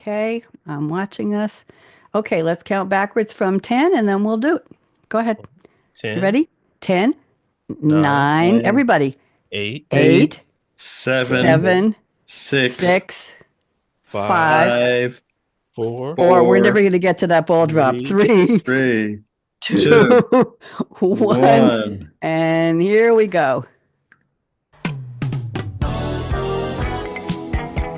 Okay, I'm watching us. Okay, let's count backwards from 10 and then we'll do it. Go ahead. You 10, ready? 10, 9, 9, 9, everybody. 8, 8, 8, 7, 7, 7, 6, 6, 5, 5, 5, 4, 4. We're never 4, going to get to that ball drop. 3, 3, 3, 2, 2, 1. 1. And here we go.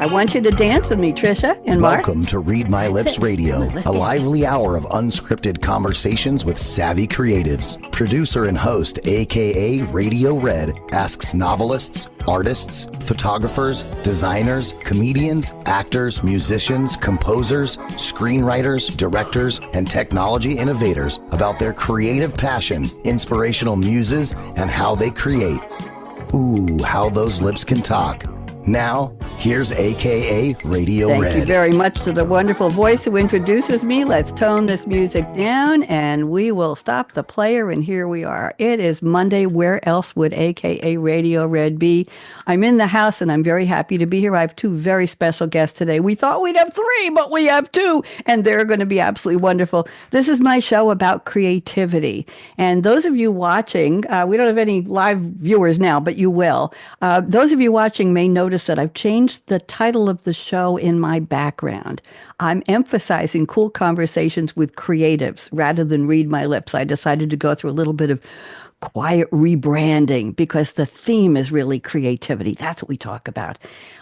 I want you to dance with me, Tricia and Mark. Welcome to Read My Lips Radio, Let's a dance. lively hour of unscripted conversations with savvy creatives. Producer and host, aka Radio Red, asks novelists, artists, photographers, designers, comedians, actors, musicians, composers, screenwriters, directors, and technology innovators about their creative passion, inspirational muses, and how they create. Ooh, how those lips can talk. Now, here's aka Radio Thank Red. you very much to the wonderful voice who introduces me. Let's tone this music down and we will stop the player. And here we are. It is Monday. Where else would aka Radio Red be? I'm in the house and I'm very happy to be here. I have two very special guests today. We thought we'd have three, but we have two, and they're going to be absolutely wonderful. This is my show about creativity. And those of you watching, we don't have any live viewers now, but you will. Those of you watching may notice that I've changed the title of the show in my background. I'm emphasizing cool conversations with creatives rather than read my lips. I decided to go through a little bit of quiet rebranding because the theme is really creativity. That's what we talk about.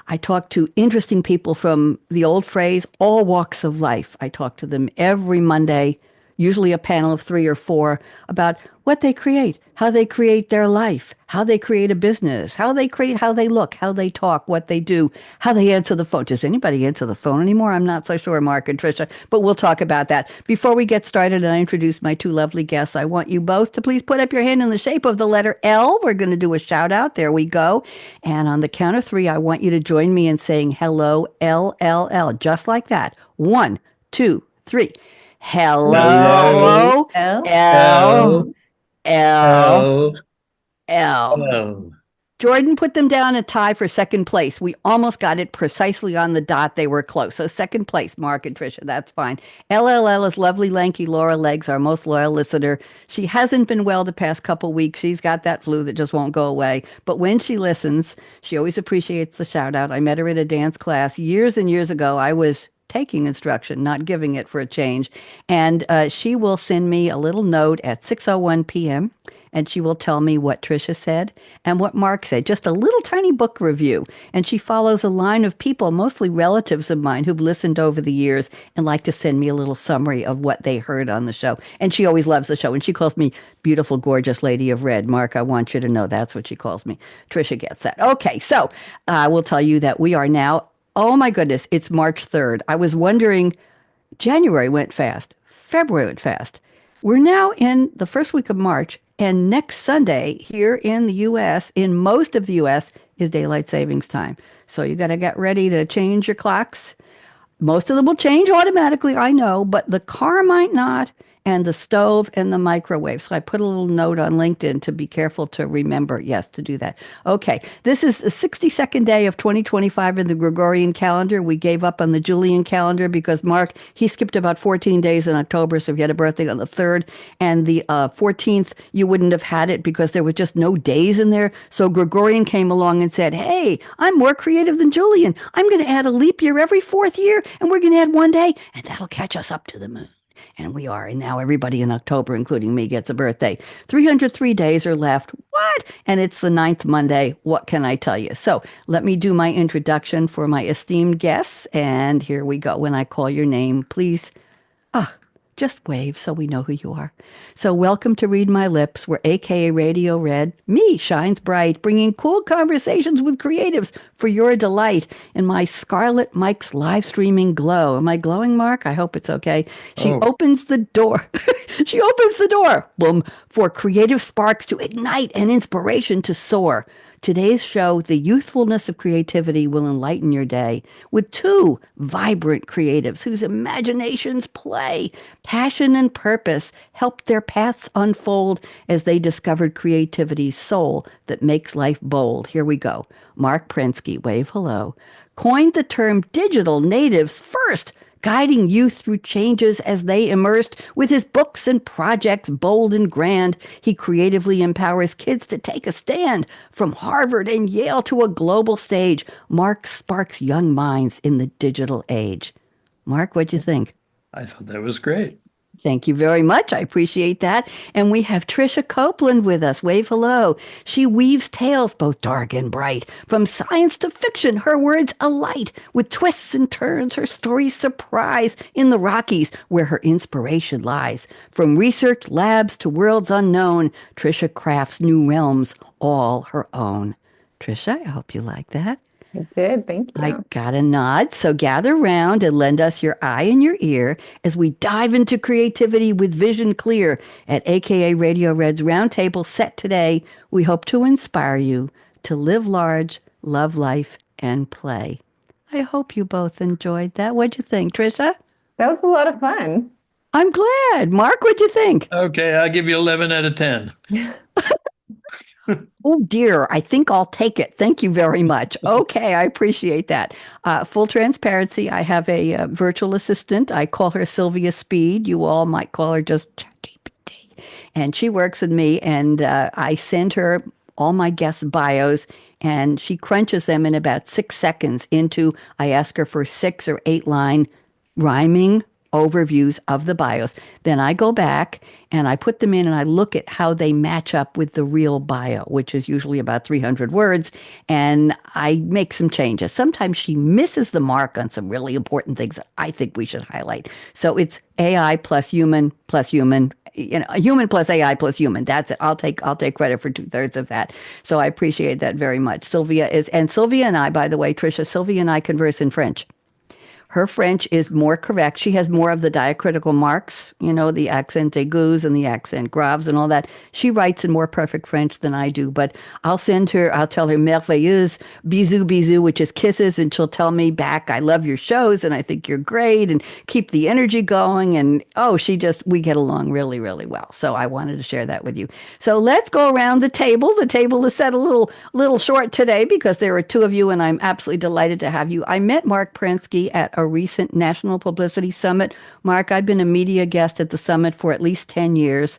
I talk to interesting people from the old phrase, all walks of life. I talk to them every Monday, usually a panel of 3 or 4, about what they create, how they create their life, how they create a business, how they create, how they look, how they talk, what they do, how they answer the phone. Does anybody answer the phone anymore? I'm not so sure, Mark and Tricia, but we'll talk about that. Before we get started and I introduce my two lovely guests, I want you both to please put up your hand in the shape of the letter L. We're going to do a shout out. There we go. And on the count of 3, I want you to join me in saying hello, LLL, just like that. 1, 2, 3. Hello, Hello, L. L, L, L, L, L. L. Jordan put them down a tie for second place. We almost got it precisely on the dot. They were close. So second place, Mark and Tricia. That's fine. LLL is lovely, lanky Laura Legs, our most loyal listener. She hasn't been well the past couple weeks. She's got that flu that just won't go away. But when she listens, she always appreciates the shout out. I met her at a dance class years and years ago. I was taking instruction, not giving it for a change. And she will send me a little note at 6:01 p.m. and she will tell me what Tricia said and what Mark said, just a little tiny book review. And she follows a line of people, mostly relatives of mine, who've listened over the years and like to send me a little summary of what they heard on the show. And she always loves the show. And she calls me beautiful, gorgeous lady of red. Mark, I want you to know that's what she calls me. Tricia gets that. Okay, so I will tell you that we are now, oh my goodness, it's March 3rd. I was wondering, January went fast. February went fast. We're now in the first week of March, and next Sunday here in the U.S., in most of the U.S., is daylight savings time. So you got to get ready to change your clocks. Most of them will change automatically, I know, but the car might not, and the stove and the microwave. So I put a little note on LinkedIn to be careful to remember, yes, to do that. Okay, this is the 62nd day of 2025 in the Gregorian calendar. We gave up on the Julian calendar because Mark, he skipped about 14 days in October, so if you had a birthday on the 3rd and the 14th, you wouldn't have had it because there were just no days in there. So Gregorian came along and said, hey, I'm more creative than Julian. I'm going to add a leap year every 4th year, and we're going to add 1 day, and that'll catch us up to the moon. And we are. And now everybody in October, including me, gets a birthday. 303 days are left. What? And it's the 9th Monday. What can I tell you? So let me do my introduction for my esteemed guests. And here we go. When I call your name, please, just wave so we know who you are. So welcome to Read My Lips, where aka Radio Red, me, shines bright, bringing cool conversations with creatives for your delight in my Scarlett Mike's live streaming glow. Am I glowing, Mark? I hope it's okay. She opens the door. She opens the door, boom, for creative sparks to ignite and inspiration to soar. Today's show, The Youthfulness of Creativity, will enlighten your day with two vibrant creatives whose imaginations play, passion and purpose helped their paths unfold as they discovered creativity's soul that makes life bold. Here we go. Marc Prensky, wave hello, coined the term digital natives first, guiding youth through changes as they immersed. With his books and projects bold and grand, he creatively empowers kids to take a stand. From Harvard and Yale to a global stage, Marc sparks young minds in the digital age. Marc, what'd you think? I thought that was great. Thank you very much. I appreciate that. And we have Tricia Copeland with us. Wave hello. She weaves tales both dark and bright. From science to fiction, her words alight. With twists and turns, her stories surprise. In the Rockies, where her inspiration lies. From research labs to worlds unknown, Tricia crafts new realms, all her own. Tricia, I hope you like that. I did. Thank you. I got a nod. So gather round and lend us your eye and your ear as we dive into creativity with vision clear at akaRadioRed's roundtable set today. We hope to inspire you to live large, love life, and play. I hope you both enjoyed that. What'd you think, Tricia? That was a lot of fun. I'm glad. Marc, what'd you think? Okay, I'll give you 11 out of 10. Oh dear, I think I'll take it. Thank you very much. Okay, I appreciate that. Full transparency, I have a virtual assistant. I call her Sylvia Speed. You all might call her just ChatGPT. And she works with me, and I send her all my guest bios, and she crunches them in about 6 seconds into, I ask her for 6 or 8 line rhyming overviews of the bios. Then I go back and I put them in and I look at how they match up with the real bio, which is usually about 300 words, and I make some changes. Sometimes she misses the mark on some really important things that I think we should highlight. So it's AI plus human, human plus AI plus human. That's it. I'll take credit for 2/3 of that. So I appreciate that very much. Sylvia and I, by the way, Tricia, Sylvia and I converse in French. Her French is more correct. She has more of the diacritical marks, the accent aigus and the accent graves and all that. She writes in more perfect French than I do, but I'll tell her merveilleuse, bisous, bisous, which is kisses, and she'll tell me back, I love your shows and I think you're great and keep the energy going. And we get along really, really well. So I wanted to share that with you. So let's go around the table. The table is set a little short today because there are 2 of you and I'm absolutely delighted to have you. I met Marc Prensky at a recent National Publicity Summit. Marc, I've been a media guest at the summit for at least 10 years,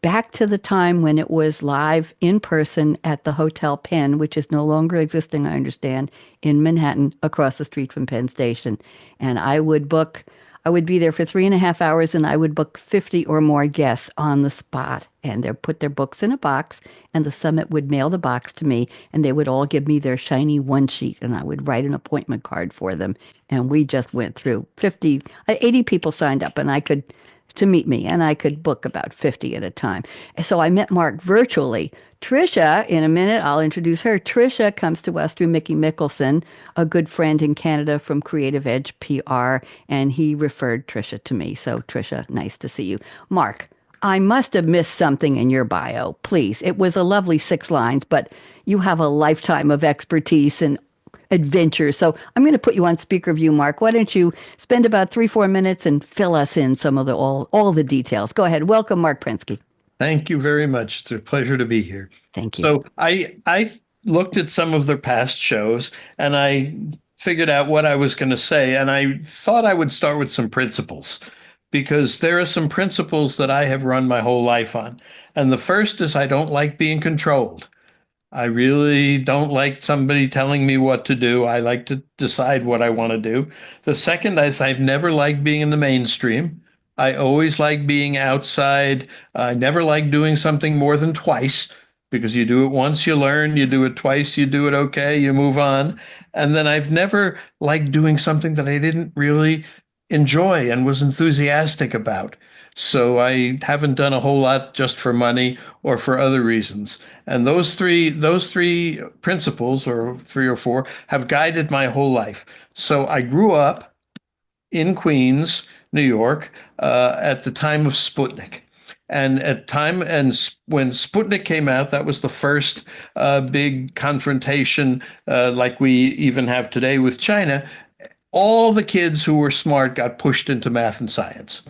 back to the time when it was live in person at the Hotel Penn, which is no longer existing, I understand, in Manhattan, across the street from Penn Station. And I would be there for 3.5 hours and I would book 50 or more guests on the spot. And they put their books in a box and the summit would mail the box to me and they would all give me their shiny 1-sheet and I would write an appointment card for them. And we just went through 80 people signed up to meet me, and I could book about 50 at a time. So I met Marc virtually. Tricia, in a minute, I'll introduce her. Tricia comes to us through Mickey Mickelson, a good friend in Canada from Creative Edge PR, and he referred Tricia to me. So Tricia, nice to see you. Marc, I must have missed something in your bio. Please. It was a lovely 6 lines, but you have a lifetime of expertise and adventure. So I'm going to put you on speaker view, Marc. Why don't you spend about 3-4 minutes and fill us in some of all the details. Go ahead. Welcome, Marc Prensky. Thank you very much. It's a pleasure to be here. Thank you. So I looked at some of their past shows and I figured out what I was going to say. And I thought I would start with some principles because there are some principles that I have run my whole life on. And the first is I don't like being controlled. I really don't like somebody telling me what to do. I like to decide what I want to do. The second is I've never liked being in the mainstream. I always like being outside. I never like doing something more than twice because you do it once, you learn, you do it twice, you do it okay, you move on. And then I've never liked doing something that I didn't really enjoy and was enthusiastic about. So I haven't done a whole lot just for money or for other reasons. And those three principles, or 3 or 4, have guided my whole life. So I grew up in Queens, New York, at the time of Sputnik. And when Sputnik came out, that was the first big confrontation like we even have today with China. All the kids who were smart got pushed into math and science.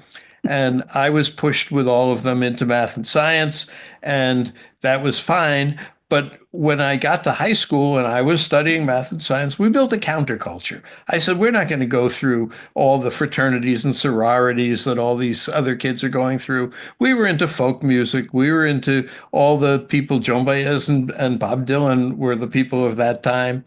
And I was pushed with all of them into math and science, and that was fine. But when I got to high school and I was studying math and science, we built a counterculture. I said, we're not going to go through all the fraternities and sororities that all these other kids are going through. We were into folk music. We were into all the people, Joan Baez and Bob Dylan were the people of that time.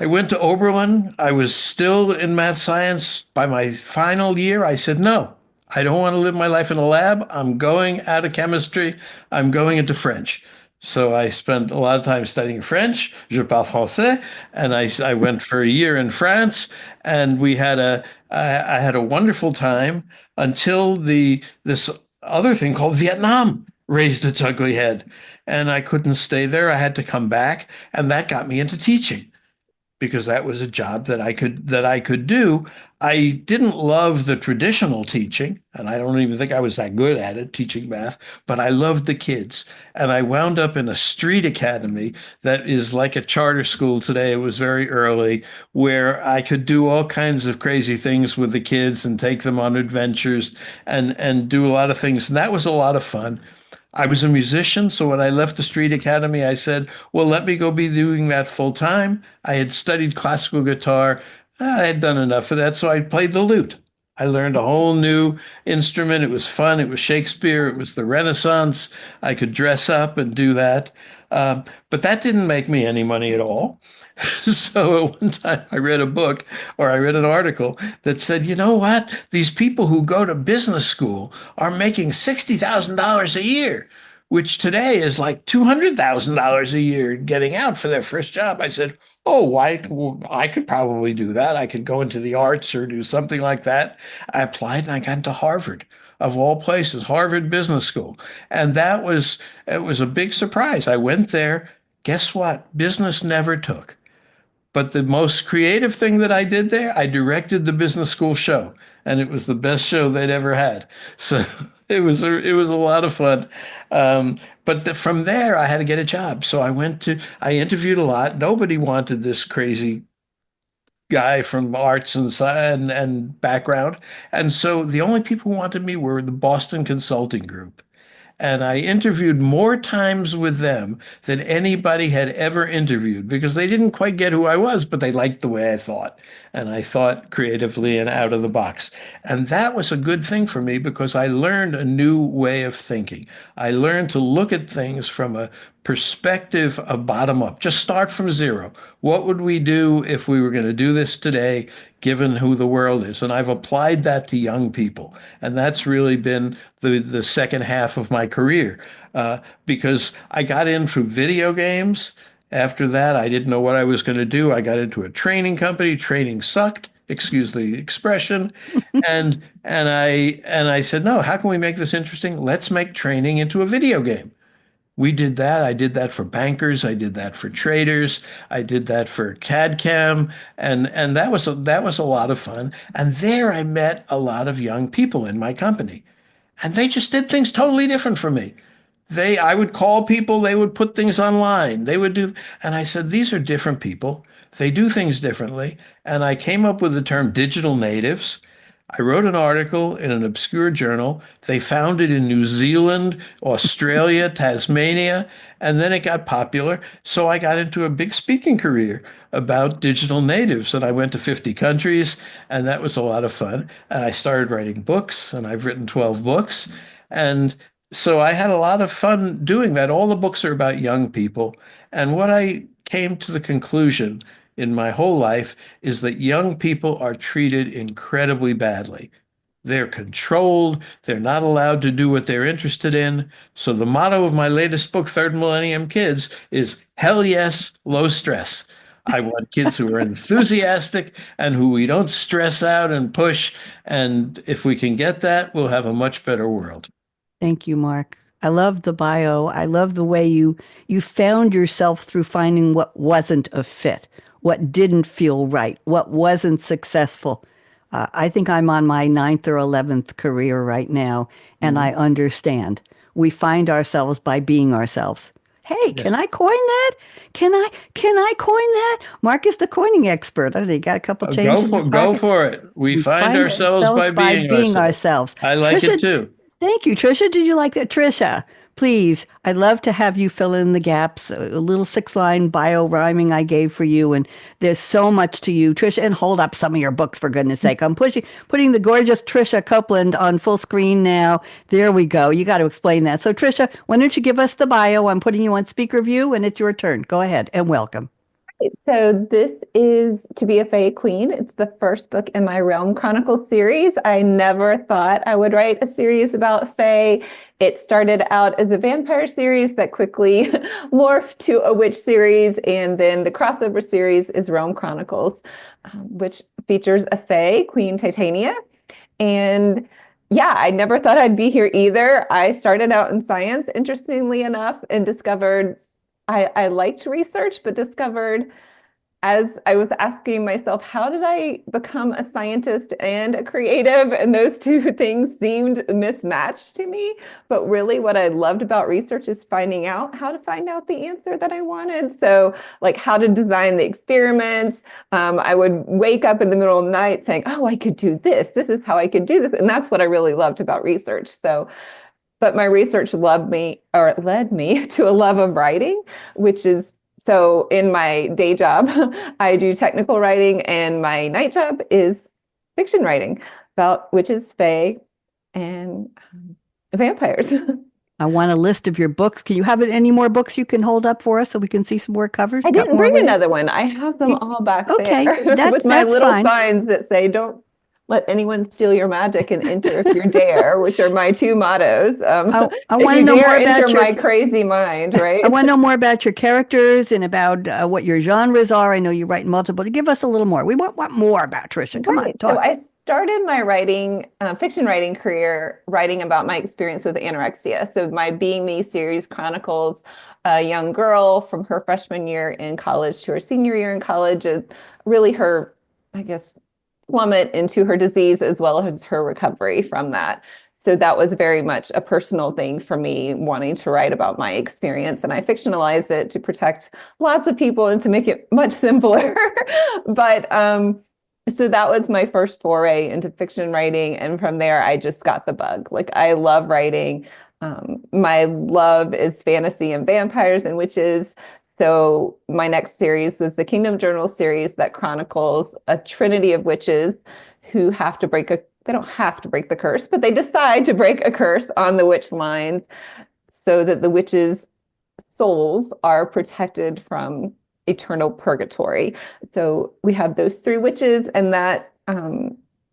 I went to Oberlin. I was still in math science. By my final year, I said, no, I don't want to live my life in a lab. I'm going out of chemistry. I'm going into French. So I spent a lot of time studying French. Je parle français. And I went for a year in France, and I had a wonderful time until this other thing called Vietnam raised its ugly head. And I couldn't stay there. I had to come back, and that got me into teaching, because that was a job that I could do. I didn't love the traditional teaching, and I don't even think I was that good at it, teaching math, but I loved the kids. And I wound up in a street academy that is like a charter school today. It was very early, where I could do all kinds of crazy things with the kids and take them on adventures and do a lot of things. And that was a lot of fun. I was a musician, so when I left the street academy, I said, well, let me go be doing that full time. I had studied classical guitar. I had done enough of that, so I played the lute. I learned a whole new instrument. It was fun. It was Shakespeare. It was the Renaissance. I could dress up and do that. But that didn't make me any money at all. So at one time I read an article that said, you know what? These people who go to business school are making $60,000 a year, which today is like $200,000 a year getting out for their first job. I said, oh, why? I could probably do that. I could go into the arts or do something like that. I applied and I got into Harvard, of all places, Harvard Business School. And it was a big surprise. I went there. Guess what? Business never took. But the most creative thing that I did there, I directed the business school show, and it was the best show they'd ever had. So it was a lot of fun. But from there, I had to get a job. So I interviewed a lot. Nobody wanted this crazy guy from arts and background. And so the only people who wanted me were the Boston Consulting Group. And I interviewed more times with them than anybody had ever interviewed, because they didn't quite get who I was, but they liked the way I thought. And I thought creatively and out of the box. And that was a good thing for me, because I learned a new way of thinking. I learned to look at things from a perspective of bottom up. Just start from zero. What would we do if we were going to do this today, given who the world is? And I've applied that to young people. And that's really been the second half of my career, because I got in through video games. After that, I didn't know what I was going to do. I got into a training company. Training sucked, excuse the expression. And I said, no, how can we make this interesting? Let's make training into a video game. We did that. I did that for bankers. I did that for traders. I did that for CAD/CAM, and that was a lot of fun. And there I met a lot of young people in my company, and they just did things totally different from me. I would call people, they would put things online, and I said, these are different people. They do things differently. And I came up with the term digital natives. I wrote an article in an obscure journal. They found it in New Zealand, Australia, Tasmania, and then it got popular. So I got into a big speaking career about digital natives, and I went to 50 countries, and that was a lot of fun. And I started writing books, and I've written 12 books. And so I had a lot of fun doing that. All the books are about young people. And what I came to the conclusion in my whole life is that young people are treated incredibly badly. They're controlled. They're not allowed to do what they're interested in. So the motto of my latest book, Third Millennium Kids, is hell yes, low stress. I want kids who are enthusiastic and who we don't stress out and push. And if we can get that, we'll have a much better world. Thank you, Marc. I love the bio. I love the way you found yourself through finding what wasn't a fit, what didn't feel right, what wasn't successful. I think I'm on my ninth or 11th career right now, and I understand. We find ourselves by being ourselves. Hey, can I coin that? Can I coin that? Mark is the coining expert. I know you got a couple change in your Go pocket. for it. We We find find ourselves by being ourselves. ourselves. I like Tricia, it too. thank you, Tricia. Did you like that? Tricia, please, I'd love to have you fill in the gaps. A little 6-line bio rhyming I gave for you, and there's so much to you, Tricia. And hold up some of your books for goodness sake. I'm putting the gorgeous Tricia Copeland on full screen now. There we go. You got to explain that. So, Tricia, why don't you give us the bio? I'm putting you on speaker view, and it's your turn. Go ahead and welcome. So this is To Be a Fae Queen. It's the first book in my Realm Chronicles series. I never thought I would write a series about Fae. It started out as a vampire series that quickly morphed to a witch series, and then the crossover series is Realm Chronicles, which features a Fae, Queen Titania. And yeah, I never thought I'd be here either. I started out in science, interestingly enough, and discovered I liked research, but discovered as I was asking myself, how did I become a scientist and a creative? And those two things seemed mismatched to me. But really what I loved about research is finding out how to find out the answer that I wanted. So like how to design the experiments. I would wake up in the middle of the night saying, oh, I could do this. This is how I could do this. And that's what I really loved about research. But my research led me to a love of writing, which is, so in my day job, I do technical writing, and my night job is fiction writing about witches, fae, and vampires. I want a list of your books. Can you have any more books you can hold up for us so we can see some more covers? I Got didn't more bring with you? another one. I have them all back Okay, there with my that's little fine. signs that say, don't let anyone steal your magic and enter if you dare, which are my two mottos. I If want to you know dare more about enter your my crazy mind, right? I want to know more about your characters and about what your genres are. I know you write multiple. Give us a little more. We want more about Tricia. Come on, Right. talk. So I started my fiction writing career writing about my experience with anorexia. So my Being Me series chronicles a young girl from her freshman year in college to her senior year in college, really her, I guess, plummet into her disease as well as her recovery from that. So that was very much a personal thing for me, wanting to write about my experience. And I fictionalized it to protect lots of people and to make it much simpler. But so that was my first foray into fiction writing. And from there, I just got the bug. Like, I love writing. My love is fantasy and vampires and witches. So my next series was the Kingdom Journal series that chronicles a trinity of witches who have to they don't have to break the curse, but they decide to break a curse on the witch lines so that the witches' souls are protected from eternal purgatory. So we have those three witches, and that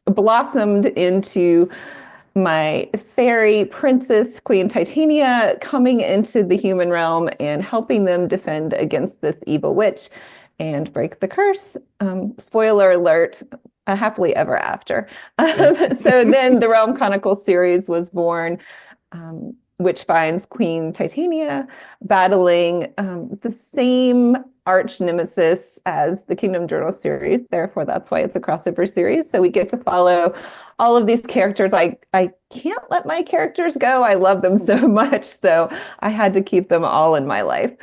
blossomed into my fairy princess, Queen Titania, coming into the human realm and helping them defend against this evil witch and break the curse. Spoiler alert, happily ever after. So then the Realm Chronicles series was born, which finds Queen Titania battling the same arch nemesis as the Kingdom Journal series. Therefore, that's why it's a crossover series. So we get to follow all of these characters. I can't let my characters go. I love them so much. So I had to keep them all in my life.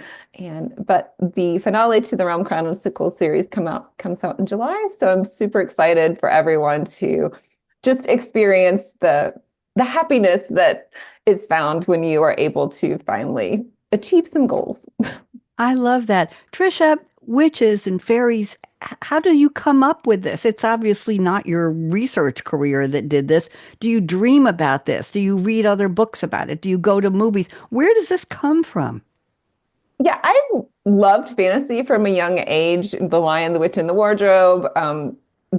But the finale to the Realm Chronicles series comes out in July. So I'm super excited for everyone to just experience the happiness that is found when you are able to finally achieve some goals. I love that. Tricia, witches and fairies, how do you come up with this? It's obviously not your research career that did this. Do you dream about this? Do you read other books about it? Do you go to movies? Where does this come from? Yeah, I loved fantasy from a young age. The Lion, the Witch, and the Wardrobe,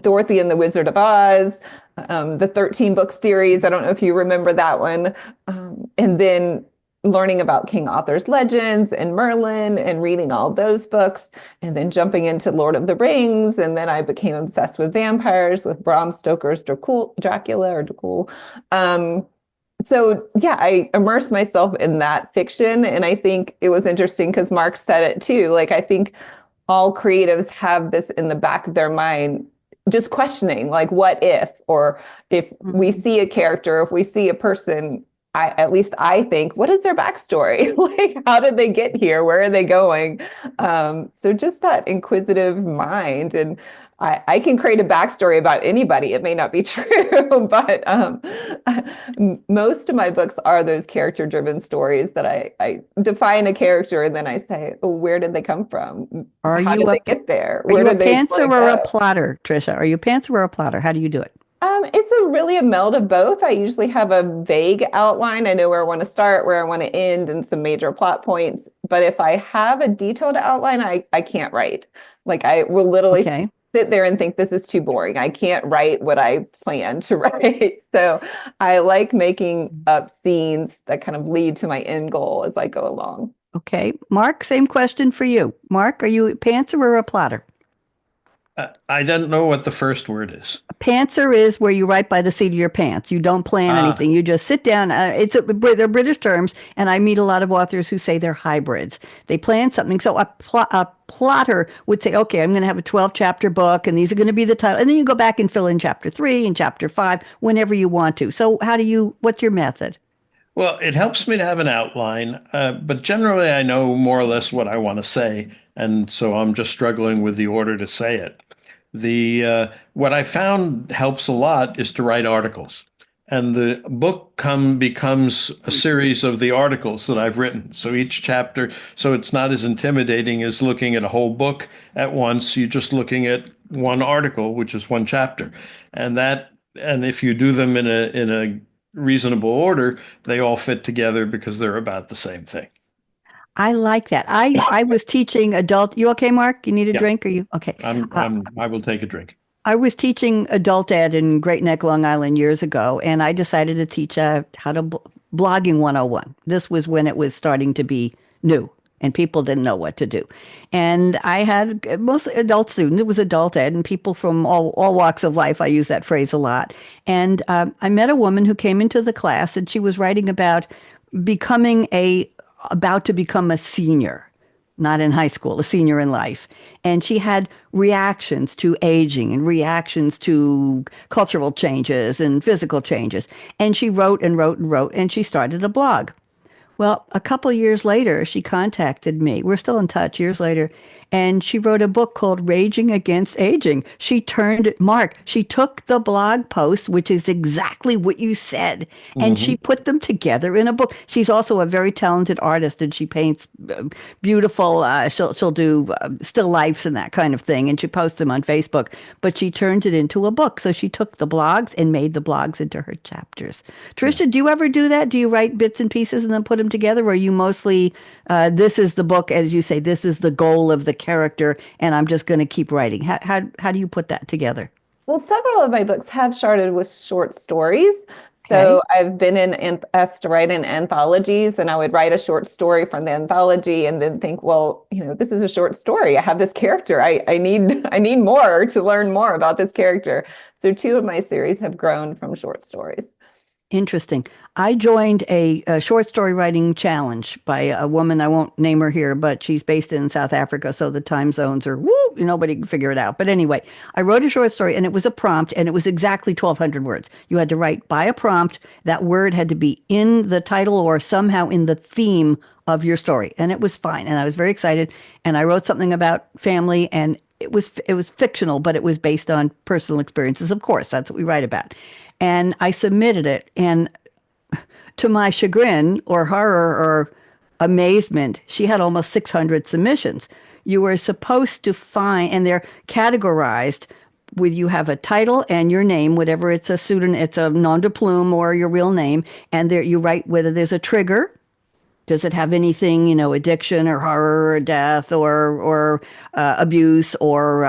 Dorothy and the Wizard of Oz, the 13-book series. I don't know if you remember that one. And then learning about King Arthur's legends and Merlin and reading all those books, and then jumping into Lord of the Rings. And then I became obsessed with vampires, with Bram Stoker's Dracula. So yeah, I immersed myself in that fiction. And I think it was interesting because Mark said it too. Like, I think all creatives have this in the back of their mind. just questioning, like, what if, or if we see a character, if we see a person, at least I think, what is their backstory? Like, how did they get here? Where are they going? So just that inquisitive mind. And I can create a backstory about anybody. It may not be true, but most of my books are those character-driven stories that I define a character and then I say, oh, where did they come from? How did they get there? Are you a did they pantser wanna or a go? plotter, Tricia? Are you a pantser or a plotter? How do you do it? It's really a meld of both. I usually have a vague outline. I know where I want to start, where I want to end, and some major plot points. But if I have a detailed outline, I can't write. Like, I will literally sit there and think this is too boring. I can't write what I plan to write. So I like making up scenes that kind of lead to my end goal as I go along. Okay. Marc, same question for you. Marc, are you a pantser or a plotter? I don't know what the first word is. A pantser is where you write by the seat of your pants. You don't plan anything. You just sit down. They're British terms, and I meet a lot of authors who say they're hybrids. They plan something. So a plotter would say, okay, I'm going to have a 12-chapter book, and these are going to be the title. And then you go back and fill in chapter 3 and chapter 5 whenever you want to. So what's your method? Well, it helps me to have an outline, but generally I know more or less what I want to say, and so I'm just struggling with the order to say it. What I found helps a lot is to write articles, and the book becomes a series of the articles that I've written. So each chapter, so it's not as intimidating as looking at a whole book at once. You're just looking at one article, which is one chapter, and if you do them in a reasonable order, they all fit together because they're about the same thing. I like that. I was teaching adult. You okay, Marc? You need a drink? Are you okay? I will take a drink. I was teaching adult ed in Great Neck, Long Island years ago, and I decided to teach how to blogging 101. This was when it was starting to be new and people didn't know what to do. And I had mostly adult students. It was adult ed and people from all walks of life. I use that phrase a lot. And I met a woman who came into the class and she was writing about about to become a senior, not in high school, a senior in life. And she had reactions to aging and reactions to cultural changes and physical changes. And she wrote and wrote and wrote, and she started a blog. Well, a couple years later, she contacted me. We're still in touch years later. And she wrote a book called Raging Against Aging. She took the blog posts, which is exactly what you said, and she put them together in a book. She's also a very talented artist, and she paints beautiful, she'll do still lifes and that kind of thing, and she posts them on Facebook, but she turned it into a book. So she took the blogs and made the blogs into her chapters. Tricia, do you ever do that? Do you write bits and pieces and then put them together? Or are you mostly, this is the book, as you say, this is the goal of the character, and I'm just going to keep writing? How do you put that together? Well, several of my books have started with short stories. So I've been asked to write in anthologies, and I would write a short story from the anthology and then think, well, this is a short story. I have this character. I need more to learn more about this character. So 2 of my series have grown from short stories. Interesting. I joined a short story writing challenge by a woman. I won't name her here, but she's based in South Africa, so the time zones are nobody can figure it out. But anyway, I wrote a short story, and it was a prompt, and it was exactly 1,200 words. You had to write by a prompt. That word had to be in the title or somehow in the theme of your story, and it was fine. And I was very excited, and I wrote something about family, and it was fictional, but it was based on personal experiences. Of course, that's what we write about. And I submitted it, and to my chagrin or horror or amazement, she had almost 600 submissions. You were supposed to find, and they're categorized with, you have a title and your name, whatever, it's a pseudonym, it's a nom de plume or your real name, and there you write whether there's a trigger. Does it have anything, addiction or horror or death or abuse or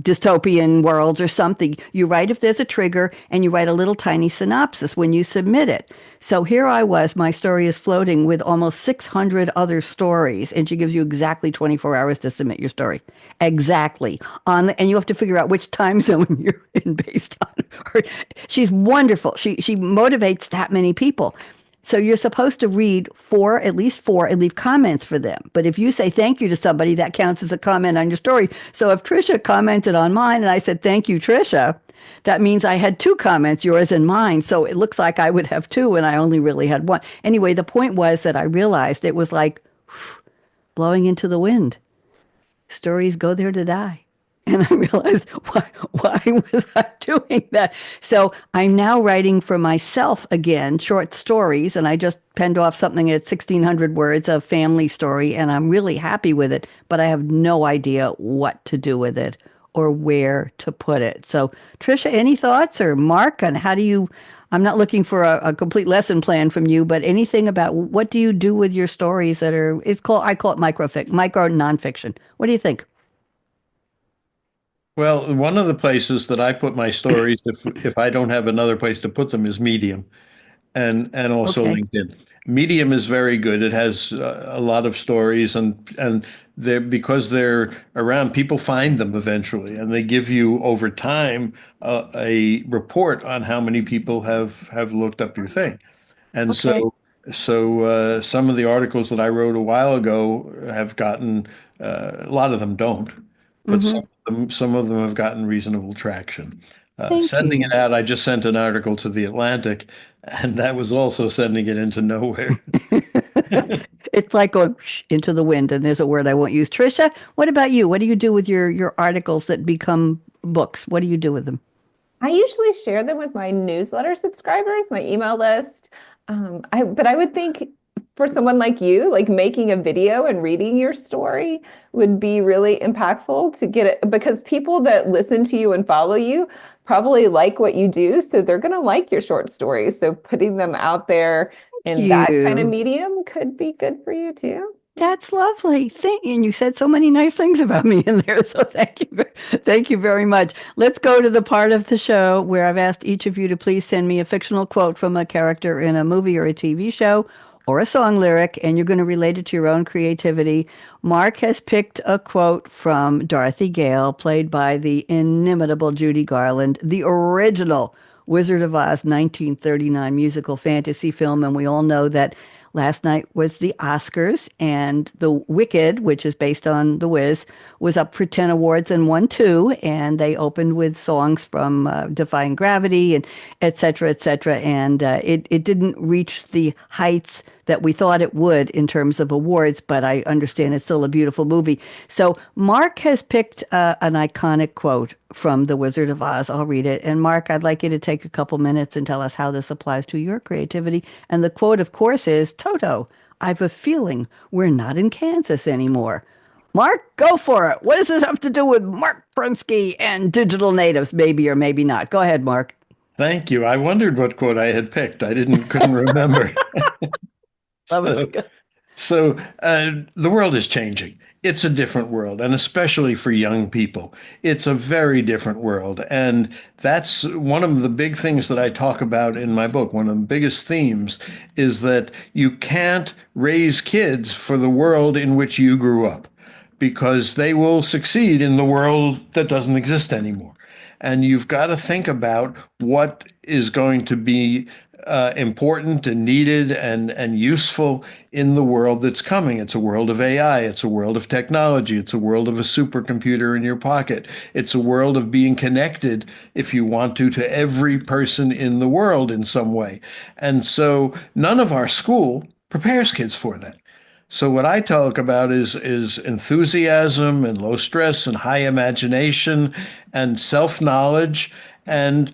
dystopian worlds or something? You write if there's a trigger, and you write a little tiny synopsis when you submit it. So here I was, my story is floating with almost 600 other stories, and she gives you exactly 24 hours to submit your story. Exactly. And you have to figure out which time zone you're in based on her. She's wonderful. She motivates that many people. So you're supposed to read four, at least four, and leave comments for them. But if you say thank you to somebody, that counts as a comment on your story. So if Tricia commented on mine and I said, thank you, Tricia, that means I had two comments, yours and mine. So it looks like I would have two and I only really had one. Anyway, the point was that I realized it was like blowing into the wind. Stories go there to die. And I realized, why was I doing that? So I'm now writing for myself again, short stories, and I just penned off something at 1,600 words, a family story, and I'm really happy with it, but I have no idea what to do with it or where to put it. So Tricia, any thoughts, or Marc, on how do you, I'm not looking for a complete lesson plan from you, but anything about what do you do with your stories that are, I call it micro nonfiction. What do you think? Well, one of the places that I put my stories, if I don't have another place to put them, is Medium, and also Okay. LinkedIn. Medium is very good. It has a lot of stories, and they're because they're around, people find them eventually, and they give you over time a report on how many people have looked up your thing. And Okay. so some of the articles that I wrote a while ago have gotten, a lot of them don't, but Mm-hmm. some of them have gotten reasonable traction. Thank Sending you. it out, I just sent an article to The Atlantic, and that was also sending it into nowhere. It's like going into the wind, and there's a word I won't use. Tricia, what about you? What do you do with your articles that become books? What do you do with them? I usually share them with my newsletter subscribers, my email list. But I would think for someone like you, like making a video and reading your story would be really impactful to get it, because people that listen to you and follow you probably like what you do. So they're going to like your short stories. So putting them out there Thank in that kind of you. medium could be good for you too. That's lovely. And you said so many nice things about me in there. So thank you. Thank you very much. Let's go to the part of the show where I've asked each of you to please send me a fictional quote from a character in a movie or a TV show or a song lyric, and you're going to relate it to your own creativity. Marc has picked a quote from Dorothy Gale, played by the inimitable Judy Garland, the original Wizard of Oz 1939 musical fantasy film. And we all know that last night was the Oscars, and The Wicked, which is based on The Wiz, was up for 10 awards and won two. And they opened with songs from Defying Gravity and et cetera, et cetera. And it didn't reach the heights that we thought it would in terms of awards, but I understand it's still a beautiful movie. So Marc has picked an iconic quote from The Wizard of Oz. I'll read it. And Marc, I'd like you to take a couple minutes and tell us how this applies to your creativity. And the quote, of course, is Toto, I've a feeling we're not in Kansas anymore. Marc, go for it. What does this have to do with Marc Prensky and digital natives? Maybe or maybe not. Go ahead, Marc. Thank you. I wondered what quote I had picked. I couldn't remember. Love So, it. the world is changing. It's a different world, and especially for young people, it's a very different world. And that's one of the big things that I talk about in my book. One of the biggest themes is that you can't raise kids for the world in which you grew up, because they will succeed in the world that doesn't exist anymore. And you've got to think about what is going to be important and needed and useful in the world that's coming. It's a world of AI. It's a world of technology. It's a world of a supercomputer in your pocket. It's a world of being connected, if you want to every person in the world in some way. And so none of our school prepares kids for that. So what I talk about is enthusiasm and low stress and high imagination and self-knowledge and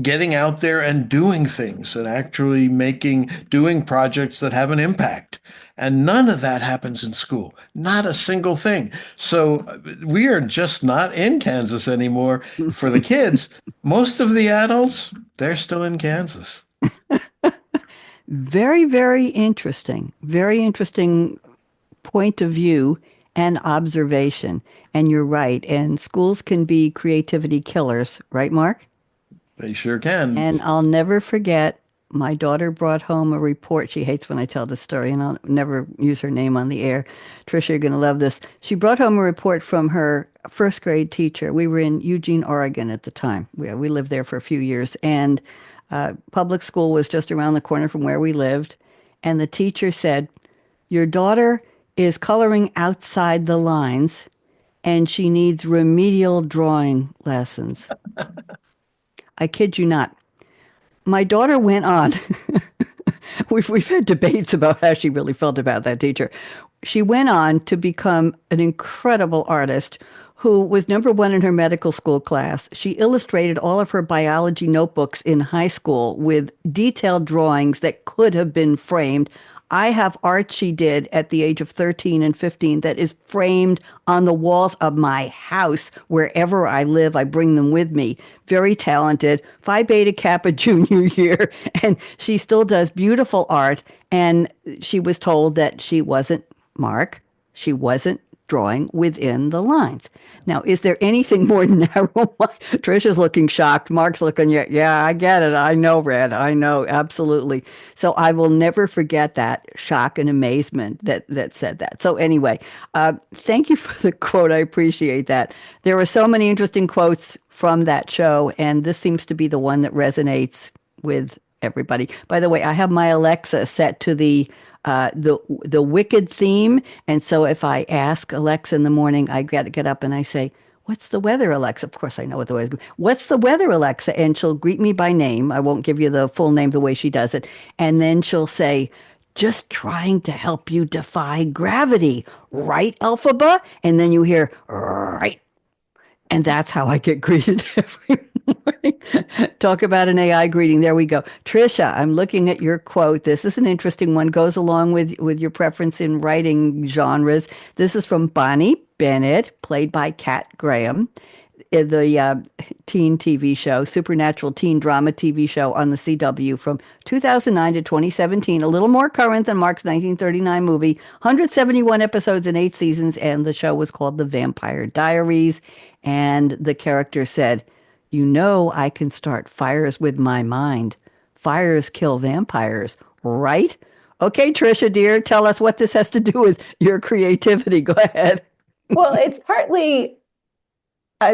getting out there and doing things and actually doing projects that have an impact. And none of that happens in school, not a single thing. So we are just not in Kansas anymore for the kids. Most of the adults, they're still in Kansas. Very, very interesting. Very interesting point of view and observation. And you're right. And schools can be creativity killers, right, Marc? They sure can. And I'll never forget, my daughter brought home a report. She hates when I tell this story, and I'll never use her name on the air. Tricia, you're going to love this. She brought home a report from her first grade teacher. We were in Eugene, Oregon at the time. We lived there for a few years, and public school was just around the corner from where we lived. and the teacher said, "Your daughter is coloring outside the lines and she needs remedial drawing lessons." I kid you not. My daughter went on. We've had debates about how she really felt about that teacher. She went on to become an incredible artist who was #1 in her medical school class. She illustrated all of her biology notebooks in high school with detailed drawings that could have been framed. I have art she did at the age of 13 and 15 that is framed on the walls of my house wherever I live. I bring them with me. Very talented, Phi Beta Kappa junior year, and she still does beautiful art. And she was told that she wasn't, Mark, she wasn't drawing within the lines. Now, is there anything more narrow? Tricia's looking shocked. Mark's looking, yeah, I get it. I know, Red. I know, absolutely. So I will never forget that shock and amazement that said that. So anyway, thank you for the quote. I appreciate that. There were so many interesting quotes from that show, and this seems to be the one that resonates with everybody. By the way, I have my Alexa set to the Wicked theme, and so if I ask Alexa in the morning, I get up and I say, "What's the weather, Alexa?" Of course, I know what the weather is. "What's the weather, Alexa?" And she'll greet me by name. I won't give you the full name the way she does it, and then she'll say, "Just trying to help you defy gravity, right, Elphaba?" And then you hear, "Right." And that's how I get greeted every morning. Talk about an AI greeting. There we go. Tricia, I'm looking at your quote. This is an interesting one. Goes along with your preference in writing genres. This is from Bonnie Bennett, played by Kat Graham, in the teen TV show, supernatural teen drama TV show on the CW from 2009 to 2017. A little more current than Mark's 1939 movie. 171 episodes and 8 seasons, and the show was called The Vampire Diaries. And the character said, "You know, I can start fires with my mind. Fires kill vampires, right?" Okay, Tricia, dear, tell us what this has to do with your creativity. Go ahead. Well, it's partly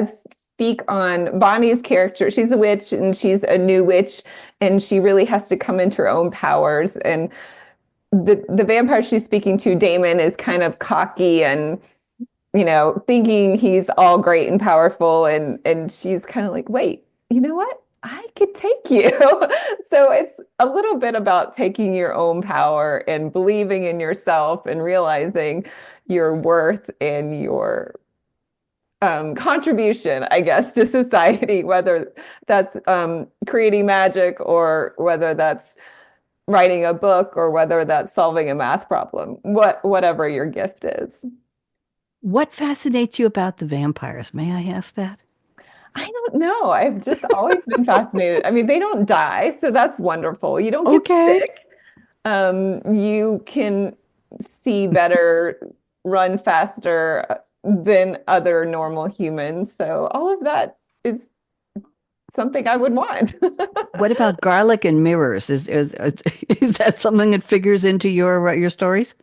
speak on Bonnie's character. She's a witch, and she's a new witch, and she really has to come into her own powers. And the vampire she's speaking to, Damon, is kind of cocky and, thinking he's all great and powerful. And she's kind of like, "Wait, you know what? I could take you." So it's a little bit about taking your own power and believing in yourself and realizing your worth and your contribution, I guess, to society, whether that's creating magic or whether that's writing a book or whether that's solving a math problem, whatever your gift is. What fascinates you about the vampires? May I ask that? I don't know. I've just always been fascinated. I mean, they don't die, so that's wonderful. You don't get sick. You can see better, run faster than other normal humans. So all of that is something I would want. What about garlic and mirrors? Is that something that figures into your stories?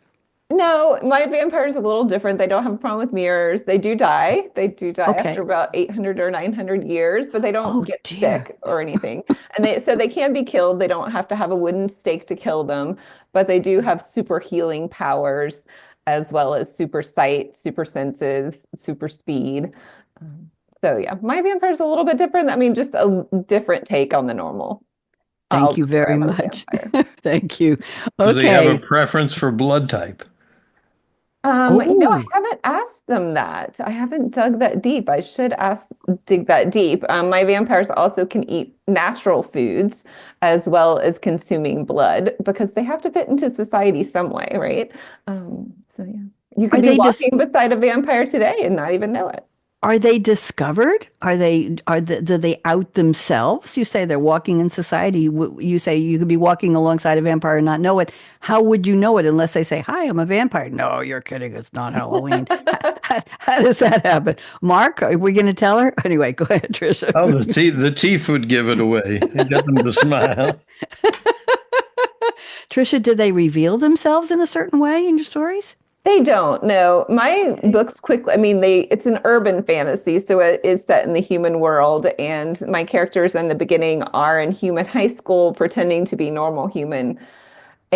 No, my vampire is a little different. They don't have a problem with mirrors. They do die. They do die after about 800 or 900 years, but they don't get sick or anything. And they can be killed. They don't have to have a wooden stake to kill them, but they do have super healing powers, as well as super sight, super senses, super speed. So yeah, my vampire is a little bit different. I mean, just a different take on the normal. Thank you very much. Thank you. Okay. Do they have a preference for blood type? I haven't asked them that. I haven't dug that deep. I should dig that deep. My vampires also can eat natural foods as well as consuming blood because they have to fit into society some way, right? So yeah, you could be walking beside a vampire today and not even know it. Are they discovered? Do they out themselves? You say they're walking in society. You say you could be walking alongside a vampire and not know it. How would you know it unless they say, "Hi, I'm a vampire"? No, you're kidding. It's not Halloween. How does that happen? Mark, are we going to tell her? Anyway, go ahead, Tricia. Oh, the teeth would give it away and get them to smile. Tricia, do they reveal themselves in a certain way in your stories? They don't. No, my books quickly. I mean, it's an urban fantasy, so it is set in the human world, and my characters in the beginning are in human high school, pretending to be normal human,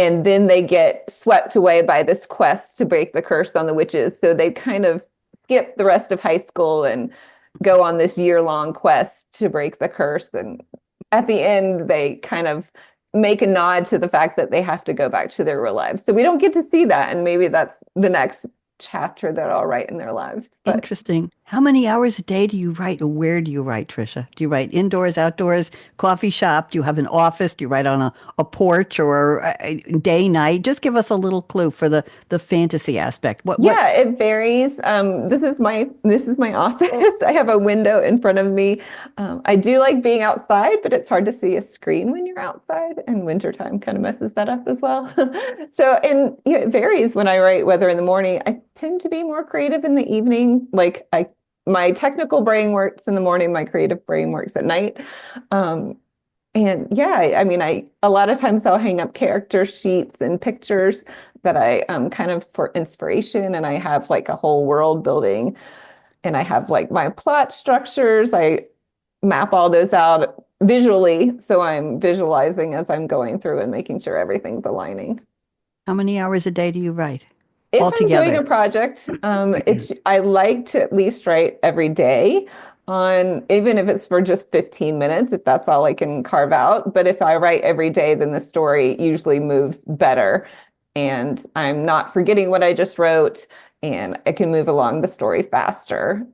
And then they get swept away by this quest to break the curse on the witches. So they kind of skip the rest of high school and go on this year-long quest to break the curse. And at the end, they kind of make a nod to the fact that they have to go back to their real lives. So we don't get to see that. And maybe that's the next chapter that I'll write in their lives. But Interesting. How many hours a day do you write, or where do you write, Tricia? Do you write indoors, outdoors, coffee shop? Do you have an office? Do you write on a porch, or day, night? Just give us a little clue for the fantasy aspect. Yeah, it varies. This is my office. I have a window in front of me. I do like being outside, but it's hard to see a screen when you're outside, and wintertime kind of messes that up as well. So, and it varies when I write, whether in the morning. I tend to be more creative in the evening. Like my technical brain works in the morning, my creative brain works at night. And yeah, I mean, a lot of times I'll hang up character sheets and pictures that I kind of for inspiration, and I have like a whole world building, and I have like my plot structures. I map all those out visually, so I'm visualizing as I'm going through and making sure everything's aligning. How many hours a day do you write? If Altogether. I'm doing a project, I like to at least write every day, even if it's for just 15 minutes, if that's all I can carve out. But if I write every day, then the story usually moves better, and I'm not forgetting what I just wrote, and I can move along the story faster.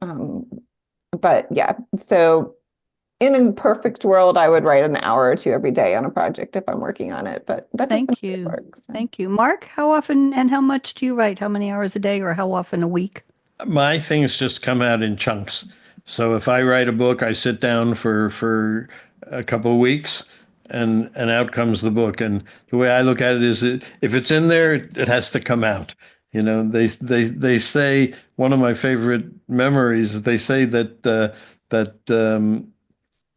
But yeah, so in a perfect world, I would write an hour or two every day on a project if I'm working on it, but that doesn't Thank always you. work, so. Thank you. Mark, how often and how much do you write? How many hours a day, or how often a week? My things just come out in chunks. So if I write a book, I sit down for a couple of weeks, and out comes the book. And the way I look at it is, if it's in there, it has to come out. You know, they say, one of my favorite memories, they say that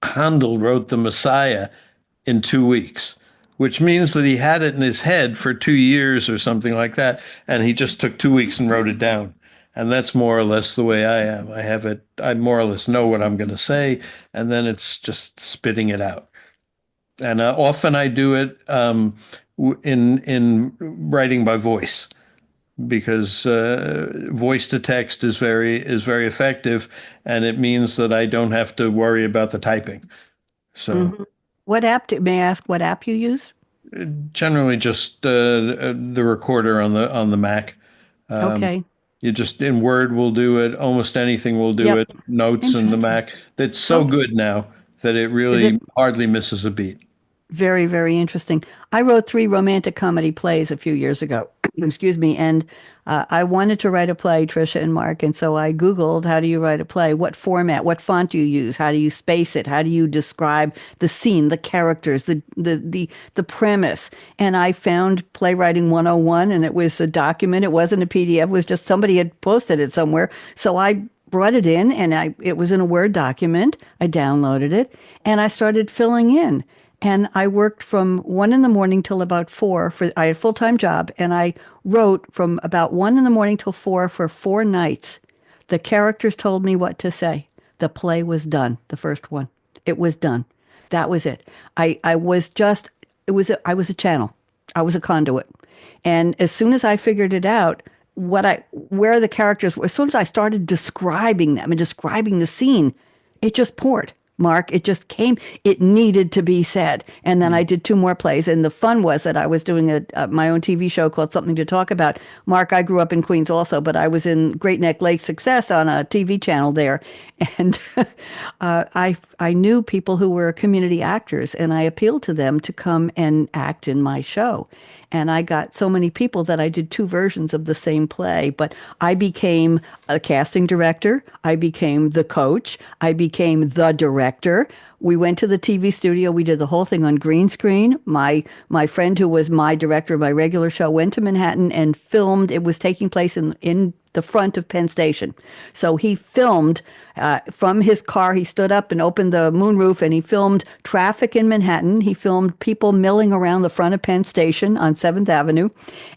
Handel wrote the Messiah in 2 weeks, which means that he had it in his head for 2 years or something like that, and he just took 2 weeks and wrote it down. And that's more or less the way I am. I more or less know what I'm going to say, and then it's just spitting it out. And often I do it in writing by voice, because voice to text is very effective, and it means that I don't have to worry about the typing. So What app may I ask what app you use? generally just the recorder on the Mac. Okay. You just, in Word will do it. Almost anything will do Yep. it. Notes in the Mac. It's so good now that it really hardly misses a beat. Very, very interesting. I wrote 3 romantic comedy plays a few years ago. Excuse me. And I wanted to write a play, Tricia and Mark. And so I Googled, how do you write a play? What format? What font do you use? How do you space it? How do you describe the scene, the characters, the premise? And I found Playwriting 101, and it was a document. It wasn't a PDF. It was just somebody had posted it somewhere. So I brought it in, and it was in a Word document. I downloaded it, and I started filling in. And I worked from 1 a.m. till about 4. I had a full-time job, and I wrote from about 1 a.m. till 4 for 4 nights. The characters told me what to say. The play was done. The first one, it was done. That was it. I was a channel. I was a conduit. And as soon as I figured it out, where the characters were, as soon as I started describing them and describing the scene, it just poured. Mark, it just came. It needed to be said. And then I did 2 more plays. And the fun was that I was doing my own TV show called Something to Talk About. Mark, I grew up in Queens also, but I was in Great Neck Lake Success on a TV channel there. And I knew people who were community actors, and I appealed to them to come and act in my show. And I got so many people that I did 2 versions of the same play. But I became a casting director. I became the coach. I became the director. We went to the TV studio. We did the whole thing on green screen. My friend, who was my director of my regular show, went to Manhattan and filmed. It was taking place in the front of Penn Station. So he filmed from his car. He stood up and opened the moonroof, and he filmed traffic in Manhattan. He filmed people milling around the front of Penn Station on 7th Avenue.